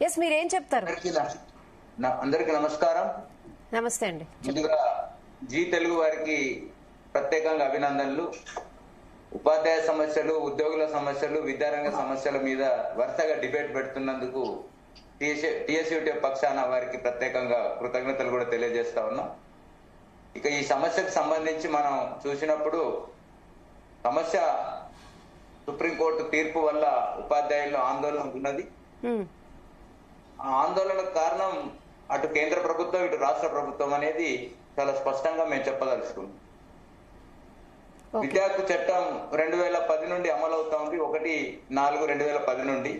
Yes మీరేం చెప్తారు? అందరికీ నమస్కారం. నమస్తే అండి. ముందుగా జీ తెలుగు వారికి ప్రత్యేకంగా అభినందనలు. ఉపాధ్యాయ సమస్యలు, ఉద్యోగుల సమస్యలు, విద్యారంగ సమస్యల మీద వరుసగా డిబేట్ పెడుతున్నందుకు టిఎస్యుటి పక్షాన వారికి ప్రత్యేకంగా కృతజ్ఞతలు కూడా తెలియజేస్తా ఉన్నాం. ఇక ఈ సమస్యకు సంబంధించి మనం చూసినప్పుడు సమస్య సుప్రీంకోర్టు తీర్పు వల్ల ఉపాధ్యాయుల్లో ఆందోళన ఉన్నది. ఆ ఆందోళనకు కారణం అటు కేంద్ర ప్రభుత్వం ఇటు రాష్ట్ర ప్రభుత్వం అనేది చాలా స్పష్టంగా మేము చెప్పదలుచుకున్నాం. విద్యా హక్కు చట్టం 2010 నుండి అమలు అవుతా ఉంది. 1/4/2010 నుండి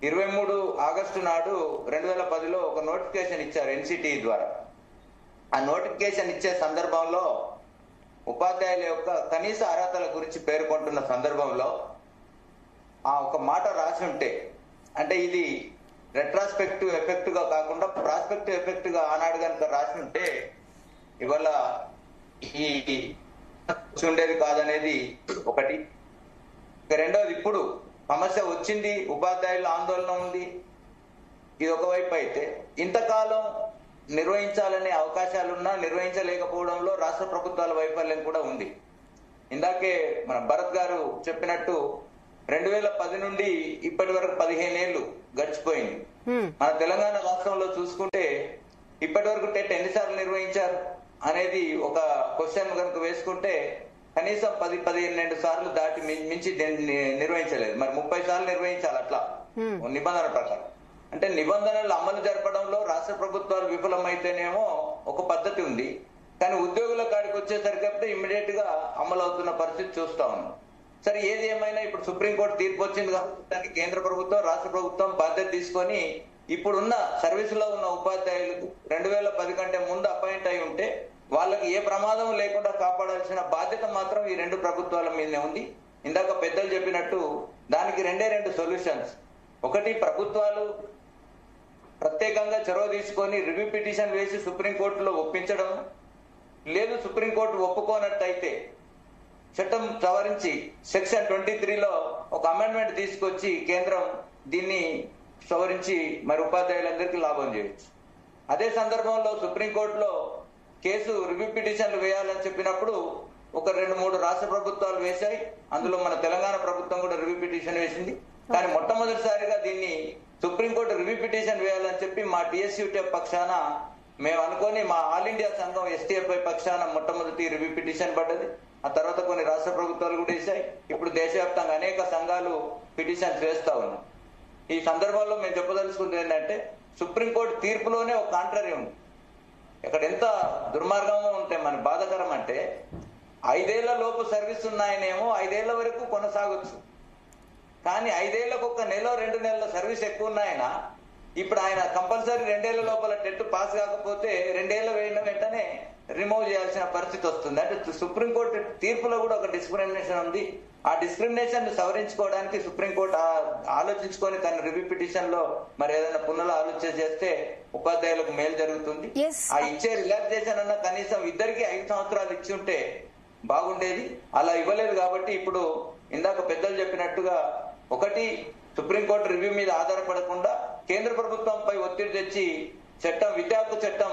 23 ఆగస్టు నాడు 2010లో ఒక నోటిఫికేషన్ ఇచ్చారు ఎన్సిటి ద్వారా. ఆ నోటిఫికేషన్ ఇచ్చే సందర్భంలో ఉపాధ్యాయుల యొక్క కనీస అర్హతల గురించి పేర్కొంటున్న సందర్భంలో ఆ ఒక మాట రాసి ఉంటే, అంటే ఇది రెట్రాస్పెక్టివ్ ఎఫెక్ట్ గా కాకుండా ప్రాస్పెక్టివ్ ఎఫెక్ట్ గా ఆనాడు కనుక రాసి ఉంటే ఇవాళ ఈ ఉండేది కాదనేది ఒకటి. రెండోది, ఇప్పుడు సమస్య వచ్చింది, ఉపాధ్యాయుల ఆందోళన ఉంది, ఇది ఒకవైపు అయితే ఇంతకాలం నిర్వహించాలనే అవకాశాలున్నా నిర్వహించలేకపోవడంలో రాష్ట్ర ప్రభుత్వాల వైఫల్యం కూడా ఉంది. ఇందాకే మన భరత్ గారు చెప్పినట్టు 2010 నుండి ఇప్పటి వరకు 15 ఏళ్లు గడిచిపోయింది. మన తెలంగాణ రాష్ట్రంలో చూసుకుంటే ఇప్పటి వరకు టెట్ ఎన్నిసార్లు నిర్వహించారు అనేది ఒక క్వశ్చన్ కనుక వేసుకుంటే కనీసం 10-12 సార్లు దాటి మించి నిర్వహించలేదు. మరి 30 సార్లు నిర్వహించాలి అట్లా నిబంధన ప్రకారం. అంటే నిబంధనలు అమలు జరపడంలో రాష్ట్ర ప్రభుత్వాలు విఫలమైతేనేమో ఒక పద్ధతి ఉంది, కానీ ఉద్యోగుల కాడికి వచ్చేసరికి ఇమ్మీడియట్ గా అమలు అవుతున్న పరిస్థితి చూస్తా ఉన్నాం. సరే, ఏది ఏమైనా ఇప్పుడు సుప్రీంకోర్టు తీర్పు వచ్చింది కాబట్టి దానికి కేంద్ర ప్రభుత్వం రాష్ట్ర ప్రభుత్వం బాధ్యత తీసుకొని ఇప్పుడున్న సర్వీసులో ఉన్న ఉపాధ్యాయులకు 2010 కంటే ముందు అపాయింట్ అయి ఉంటే వాళ్ళకి ఏ ప్రమాదం లేకుండా కాపాడాల్సిన బాధ్యత మాత్రం ఈ రెండు ప్రభుత్వాల మీదనే ఉంది. ఇందాక పెద్దలు చెప్పినట్టు దానికి రెండు సొల్యూషన్స్. ఒకటి, ప్రభుత్వాలు ప్రత్యేకంగా చొరవ తీసుకొని రివ్యూ పిటిషన్ వేసి సుప్రీంకోర్టులో ఒప్పించడం, లేదు సుప్రీంకోర్టు ఒప్పుకోనట్టయితే చట్టం సవరించి సెక్షన్ 23లో ఒక అమెండ్మెంట్ తీసుకొచ్చి కేంద్రం దీన్ని సవరించి మరి ఉపాధ్యాయులందరికీ లాభం చేయొచ్చు. అదే సందర్భంలో సుప్రీంకోర్టులో కేసు రివ్యూ పిటిషన్లు వేయాలని చెప్పినప్పుడు ఒక 2-3 రాష్ట్ర ప్రభుత్వాలు వేశాయి. అందులో మన తెలంగాణ ప్రభుత్వం కూడా రివ్యూ పిటిషన్ వేసింది. కానీ మొట్టమొదటిసారిగా దీన్ని సుప్రీంకోర్టు రివ్యూ పిటిషన్ వేయాలని చెప్పి మా టిఎస్యుటిఎఫ్ పక్షాన మేము అనుకొని మా ఆల్ ఇండియా సంఘం ఎస్టీఎఫ్ఐ పక్షాన మొట్టమొదటి రివ్యూ పిటిషన్ పడ్డది. ఆ తర్వాత కొన్ని రాష్ట్ర ప్రభుత్వాలు కూడా వేశాయి. ఇప్పుడు దేశవ్యాప్తంగా అనేక సంఘాలు పిటిషన్స్ వేస్తా ఉన్నాయి. ఈ సందర్భంలో మేము చెప్పదలుచుకుంది ఏంటంటే సుప్రీంకోర్టు తీర్పులోనే ఒక కాంట్రరీ ఉంది. ఇక్కడ ఎంత దుర్మార్గంగా ఉంటే మన బాధాకరం అంటే 5 ఏళ్ల లోపు సర్వీస్ ఉన్నాయనేమో 5 ఏళ్ల వరకు కొనసాగొచ్చు, కానీ 5 ఏళ్లకు 1 నెల 2 నెలల సర్వీస్ ఎక్కువ ఉన్నాయన ఇప్పుడు ఆయన కంపల్సరీ 2 ఏళ్ల లోపల టెట్ పాస్ కాకపోతే 2 ఏళ్ల వేయడం వెంటనే రిమూవ్ చేయాల్సిన పరిస్థితి వస్తుంది. అంటే సుప్రీంకోర్టు తీర్పులో కూడా ఒక డిస్క్రిమినేషన్ ఉంది. ఆ డిస్క్రిమినేషన్ సవరించుకోవడానికి సుప్రీంకోర్టు ఆలోచించుకొని తన రివ్యూ పిటిషన్ లో మరి ఏదైనా పునః ఆలోచన చేస్తే ఉపాధ్యాయులకు మేలు జరుగుతుంది. ఆ ఇచ్చే రిలాక్సేషన్ అన్న కనీసం ఇద్దరికి 5 సంవత్సరాలు ఇచ్చి ఉంటే బాగుండేది. అలా ఇవ్వలేదు కాబట్టి ఇప్పుడు ఇందాక పెద్దలు చెప్పినట్టుగా ఒకటి, సుప్రీంకోర్టు రివ్యూ మీద ఆధారపడకుండా కేంద్ర ప్రభుత్వంపై ఒత్తిడి తెచ్చి చట్టం విద్యా హక్కు చట్టం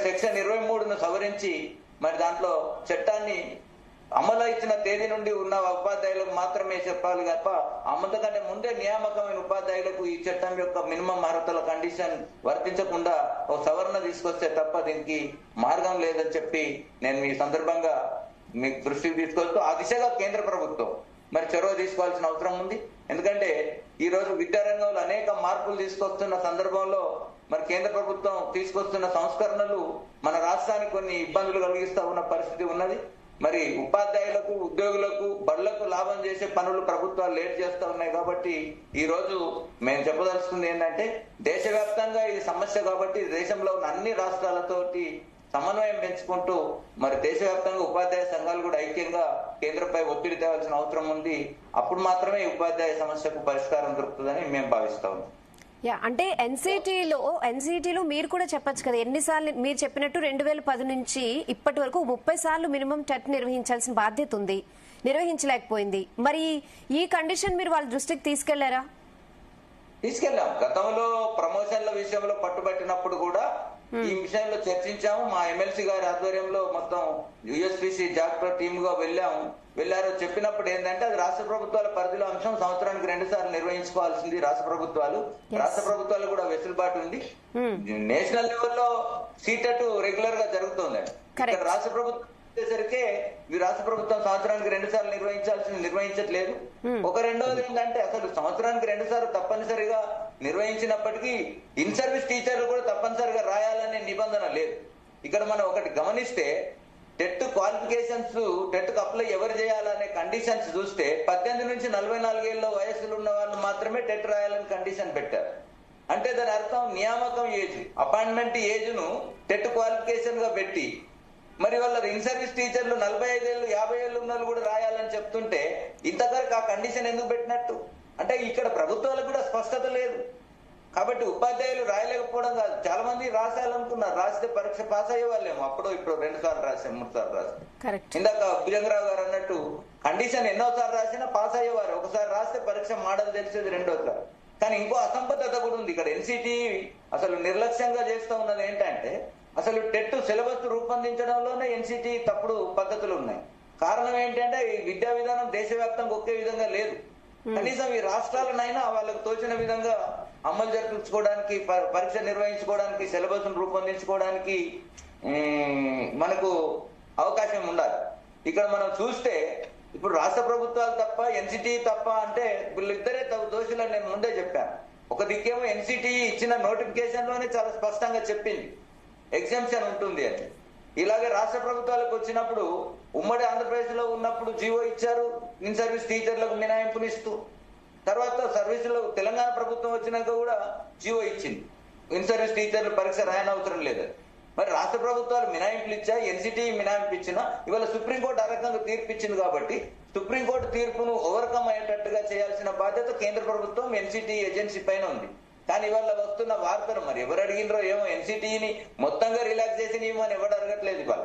సెక్షన్ 23ను సవరించి మరి దాంట్లో చట్టాన్ని అమలు ఇచ్చిన తేదీ నుండి ఉన్న ఉపాధ్యాయులకు మాత్రమే చెప్పాలి తప్ప అంతకంటే ముందే నియామకమైన ఉపాధ్యాయులకు ఈ చట్టం యొక్క మినిమం అర్హతల కండిషన్ వర్తించకుండా ఒక సవరణ తీసుకొస్తే తప్ప దీనికి మార్గం లేదని చెప్పి నేను ఈ సందర్భంగా మీకు దృష్టికి తీసుకొస్తూ ఆ దిశగా కేంద్ర ప్రభుత్వం మరి చొరవ తీసుకోవాల్సిన అవసరం ఉంది. ఎందుకంటే ఈ రోజు విద్యారంగంలో అనేక మార్పులు తీసుకొస్తున్న సందర్భంలో మరి కేంద్ర ప్రభుత్వం తీసుకొస్తున్న సంస్కరణలు మన రాష్ట్రానికి కొన్ని ఇబ్బందులు కలిగిస్తా ఉన్న పరిస్థితి ఉన్నది. మరి ఉపాధ్యాయులకు, ఉద్యోగులకు, బడులకు లాభం చేసే పనులు ప్రభుత్వాలు లేట్ చేస్తా ఉన్నాయి. కాబట్టి ఈ రోజు మేము చెప్పదలుచుకుంది ఏంటంటే దేశవ్యాప్తంగా ఇది సమస్య కాబట్టి దేశంలో ఉన్న అన్ని రాష్ట్రాలతోటి సమన్వయం పెంచుకుంటూ మరి దేశవ్యాప్తంగా ఉపాధ్యాయ సంఘాలు కూడా ఐక్యంగా కేంద్రంపై ఒత్తిడి తేవాల్సిన అవసరం ఉంది. అప్పుడు మాత్రమే ఉపాధ్యాయ సమస్యకు పరిష్కారం దొరుకుతుందని మేము భావిస్తా ఉన్నాం. అంటే ఎన్సిటిలో మీరు కూడా చెప్పొచ్చు కదా, ఎన్నిసార్లు మీరు చెప్పినట్టు 2010 నుంచి ఇప్పటి వరకు 30 సార్లు మినిమం టెట్ నిర్వహించాల్సిన బాధ్యత ఉంది, నిర్వహించలేకపోయింది. మరి ఈ కండిషన్ మీరు వాళ్ళ దృష్టికి తీసుకెళ్లారా? తీసుకెళ్ళాం. గతంలో ప్రమోషన్ల విషయంలో పట్టుబట్టినప్పుడు కూడా ఈ విషయంలో చర్చించాము. మా ఎమ్మెల్సీ గారి ఆధ్వర్యంలో మొత్తం యుఎస్పిసి జాక్టర్ టీమ్ గా వెళ్ళారు. చెప్పినప్పుడు ఏంటంటే అది రాష్ట్ర ప్రభుత్వాల పరిధిలో అంశం, సంవత్సరానికి 2 సార్లు నిర్వహించుకోవాల్సింది రాష్ట్ర ప్రభుత్వాలు కూడా వెసులుబాటు ఉంది. నేషనల్ లెవెల్లో సీటెట్ రెగ్యులర్ గా జరుగుతుంది. ఇక్కడ రాష్ట్ర ప్రభుత్వం వచ్చేసరికి ఈ రాష్ట్ర ప్రభుత్వం సంవత్సరానికి 2 సార్లు నిర్వహించట్లేదు. రెండవది ఏంటంటే అసలు సంవత్సరానికి 2 సార్లు తప్పనిసరిగా నిర్వహించినప్పటికీ ఇన్ సర్వీస్ టీచర్లు కూడా తప్పనిసరిగా రాయాలనే నిబంధన లేదు. ఇక్కడ మనం ఒకటి గమనిస్తే టెట్ క్వాలిఫికేషన్స్, టెట్ కు అప్లై ఎవరు చేయాలనే కండిషన్స్ చూస్తే 18 నుంచి 44 ఏళ్ళ వయసులో ఉన్న వాళ్ళు మాత్రమే టెట్ రాయాలని కండిషన్ పెట్టారు. అంటే దాని అర్థం నియామకం ఏజ్, అపాయింట్మెంట్ ఏజ్ ను టెట్ క్వాలిఫికేషన్ గా పెట్టి మరి వాళ్ళ ఇన్ సర్వీస్ టీచర్లు 45 ఏళ్ళు 50 ఏళ్ళు ఉన్న వాళ్ళు కూడా రాయాలని చెప్తుంటే ఇంతవరకు ఆ కండిషన్ ఎందుకు పెట్టినట్టు? అంటే ఇక్కడ ప్రభుత్వాలకు కూడా స్పష్టత లేదు. కాబట్టి ఉపాధ్యాయులు రాయలేకపోవడం కాదు, చాలా మంది రాసేయాలనుకున్నారు, రాస్తే పరీక్ష పాస్ అయ్యే వాళ్ళేమో అప్పుడు ఇప్పుడు 2 సార్లు రాసాం 3 సార్లు రాసాం. ఇందాక భుజంగరావు గారు అన్నట్టు కండిషన్ ఎన్నోసార్లు రాసినా పాస్ అయ్యేవారు. ఒకసారి రాస్తే పరీక్ష మోడల్ తెలిసేది రెండోసారి. కానీ ఇంకో అసంబద్ధత కూడా ఉంది ఇక్కడ. ఎన్సిటి అసలు నిర్లక్ష్యంగా చేస్తూ ఉన్నది ఏంటంటే అసలు టెట్ సిలబస్ రూపొందించడంలోనే ఎన్సిటి తప్పుడు పద్ధతులు ఉన్నాయి. కారణం ఏంటంటే ఈ విద్యా విధానం దేశవ్యాప్తంగా ఒకే విధంగా లేదు. కనీసం ఈ రాష్ట్రాలనైనా వాళ్ళకు తోచిన విధంగా అమలు జరిపించుకోవడానికి, పరీక్ష నిర్వహించుకోవడానికి, సిలబస్ రూపొందించుకోవడానికి మనకు అవకాశం ఉండాలి. ఇక్కడ మనం చూస్తే ఇప్పుడు రాష్ట్ర ప్రభుత్వాలు తప్ప ఎన్సిటి తప్ప అంటే వీళ్ళిద్దరే దోషులని నేను ముందే చెప్పాను. ఒక దిక్కేమో ఎన్సిటి ఇచ్చిన నోటిఫికేషన్ లోనే చాలా స్పష్టంగా చెప్పింది ఎగ్జామ్షన్ ఉంటుంది అని. ఇలాగే రాష్ట్ర ప్రభుత్వాలకు వచ్చినప్పుడు ఉమ్మడి ఆంధ్రప్రదేశ్ లో ఉన్నప్పుడు జీవో ఇచ్చారు ఇన్ సర్వీస్ టీచర్లకు మినహాయింపులు ఇస్తూ. తర్వాత సర్వీసులో తెలంగాణ ప్రభుత్వం వచ్చినాక కూడా జీవో ఇచ్చింది ఇన్ సర్వీస్ టీచర్లు పరీక్ష రాయనవసరం లేదు. మరి రాష్ట్ర ప్రభుత్వాలు మినహాయింపులు ఇచ్చా, ఎన్సిటి మినహాయింపు ఇచ్చినా ఇవాళ సుప్రీంకోర్టు ఆ రకంగా తీర్పు ఇచ్చింది. కాబట్టి సుప్రీంకోర్టు తీర్పును ఓవర్కమ్ అయ్యేటట్టుగా చేయాల్సిన బాధ్యత కేంద్ర ప్రభుత్వం ఎన్సిటి ఏజెన్సీ పైన ఉంది. కానీ ఇవాళ వస్తున్న వార్తలు మరి ఎవరు అడిగినరో ఏమో, ఎన్సిటిని మొత్తంగా రిలాక్సేషన్ ఇవ్వమని ఎవరు అడగట్లేదు. ఇవాళ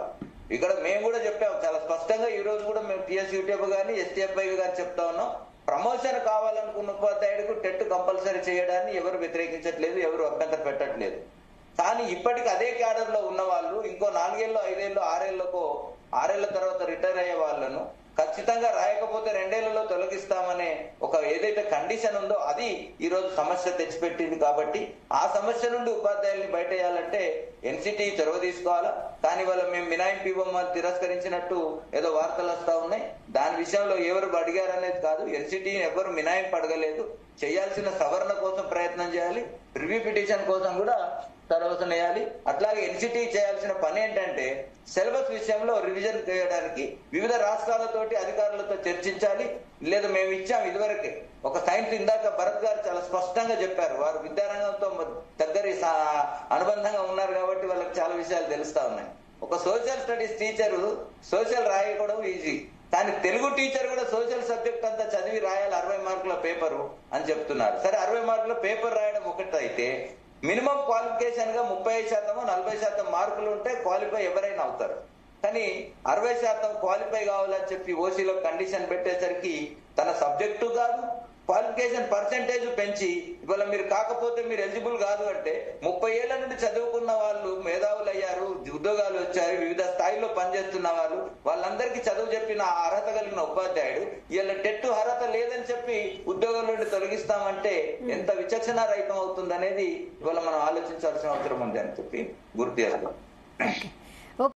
ఇక్కడ మేము కూడా చెప్పాము చాలా స్పష్టంగా. ఈ రోజు కూడా మేము టీఎస్యూటీఎఫ్ గానీ ఎస్టీఎఫ్ఐ గానీ చెప్తా ఉన్నాం, ప్రమోషన్ కావాలనుకున్న ఉపాధ్యాయుడికి టెట్ కంపల్సరీ చేయడాన్ని ఎవరు వ్యతిరేకించట్లేదు, ఎవరు అభ్యంతరం పెట్టట్లేదు. కానీ ఇప్పటికి అదే క్యాడర్ లో ఉన్న వాళ్ళు ఇంకో 4 ఏళ్ళు 5 ఏళ్ళు 6 ఏళ్ల తర్వాత రిటైర్ అయ్యే వాళ్ళను ఖచ్చితంగా రాయకపోతే 2 ఏళ్లలో తొలగిస్తామనే ఒక ఏదైతే కండిషన్ ఉందో అది ఈ రోజు సమస్య తెచ్చిపెట్టింది. కాబట్టి ఆ సమస్య నుండి ఉపాధ్యాయుల్ని బయటేయాలంటే ఎన్సిటి చొరవ తీసుకోవాలా. కానీ వాళ్ళ మేము మినహాయింపు ఇవ్వమని తిరస్కరించినట్టు ఏదో వార్తలు వస్తా ఉన్నాయి. దాని విషయంలో ఎవరు అడిగారనేది కాదు, ఎన్సిటి ఎవరు మినహాయింపు అడగలేదు. చేయాల్సిన సవరణ కోసం ప్రయత్నం చేయాలి, రివ్యూ పిటిషన్ కోసం కూడా తర్వాతన వేయాలి. అట్లాగే ఎన్సిటి చేయాల్సిన పని ఏంటంటే సిలబస్ విషయంలో రివిజన్ చేయడానికి వివిధ రాష్ట్రాలతోటి అధికారులతో చర్చించాలి. లేదు మేము ఇచ్చాం ఇదివరకే ఒక సైన్స్, ఇందాక భరత్ గారు చాలా స్పష్టంగా చెప్పారు, వారు విద్యారంగంతో దగ్గరి అనుబంధంగా ఉన్నారు కాబట్టి వాళ్ళకి చాలా విషయాలు తెలుస్తా ఉన్నాయి. ఒక సోషల్ స్టడీస్ టీచరు సోషల్ రాయడం ఈజీ, కానీ తెలుగు టీచర్ కూడా సోషల్ సబ్జెక్ట్ అంతా చదివి రాయాలి 60 మార్కుల పేపరు అని చెప్తున్నారు. సరే 60 మార్కుల పేపర్ రాయడం ఒకటైతే మినిమం క్వాలిఫికేషన్ గా 35% 40% మార్కులు ఉంటే క్వాలిఫై ఎవరైనా అవుతారు. కానీ 60% క్వాలిఫై కావాలని చెప్పి ఓసీలో కండిషన్ పెట్టేసరికి తన సబ్జెక్టు కాదు, క్వాలిఫికేషన్ పర్సెంటేజ్ పెంచి ఇవాళ మీరు కాకపోతే మీరు ఎలిజిబుల్ కాదు అంటే 30 ఏళ్ల నుండి చదువుకున్న వాళ్ళు మేధావులు అయ్యారు, ఉద్యోగాలు వచ్చారు, వివిధ స్థాయిలో పనిచేస్తున్న వాళ్ళు, వాళ్ళందరికీ చదువు చెప్పిన అర్హత కలిగిన ఉపాధ్యాయుడు వీళ్ళ టెట్ అర్హత లేదని చెప్పి ఉద్యోగం నుండి తొలగిస్తామంటే ఎంత విచక్షణ రహితం అవుతుంది అనేది ఇవాళ మనం ఆలోచించాల్సిన అవసరం ఉంది అని చెప్పి గుర్తు చేస్తాం.